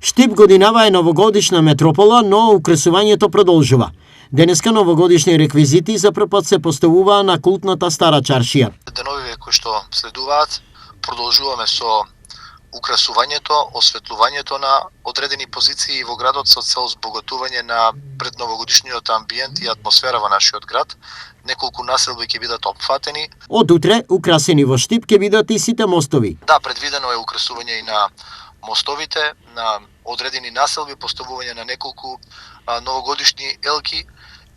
Штип годинава е новогодишна метропола, но украсувањето продолжува. Денеска новогодишни реквизити за прв пат се поставуваа на култната Стара чаршија. Деновиве кои што следуваат, продолжуваме со украсувањето, осветлувањето на одредени позиции во градот со цел збогатување на предновогодишниот амбиент и атмосфера во нашиот град. Неколку населби ќе бидат опфатени. Од утре украсени во Штип ќе бидат и сите мостови. Да, предвидено е украсување и на мостовите, на одредени населби, поставување на неколку новогодишни елки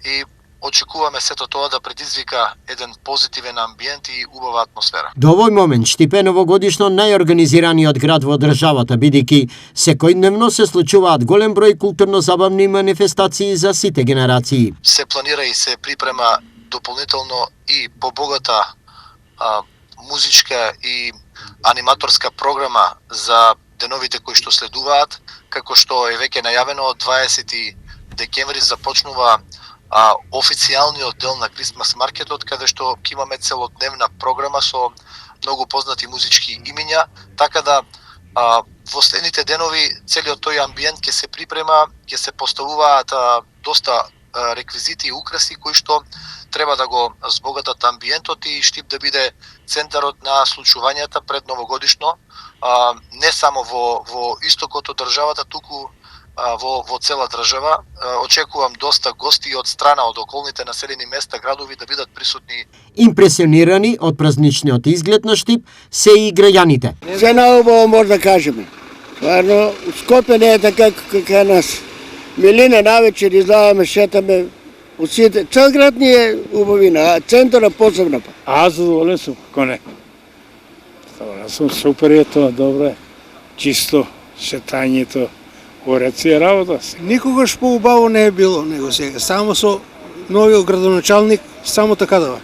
и очекуваме сето тоа да предизвика еден позитивен амбиент и убава атмосфера. До овој момент Штип е новогодишно најорганизираниот град во државата, бидејќи секојдневно се случуваат голем број културно-забавни манифестации за сите генерации. Се планира и се припрема дополнително и побогата музичка и аниматорска програма за деновите кои што следуваат, како што е веќе најавено од 20 декември започнува официјалниот дел на Крисмас маркетот, каде што ќе имаме целодневна програма со многу познати музички имиња, така да во следните денови целиот тој амбиент ќе се припрема, ќе се поставуваат доста реквизити и украси кои што треба да го збогатат амбиентот и Штип да биде центарот на случувањата пред новогодишно, не само во истокот од државата, туку во цела држава. Очекувам доста гости од страна, од околните населени места, градови да бидат присутни. Импресионирани од празничниот изглед на Штип се и граѓаните. Се наубаво може да кажеме. Стварно, Скопје не е така како е нас. Милина навечер излаваме, шетаме од сите. Цел град ни е убавина, а центара посебна па. Аз задоволен сум, како не. Задоволен сум, супер е тоа, добре. Чисто, шетањето, уред си е работа. Никогаш поубаво не е било него сега. Само со новиот градоначалник, само така дава.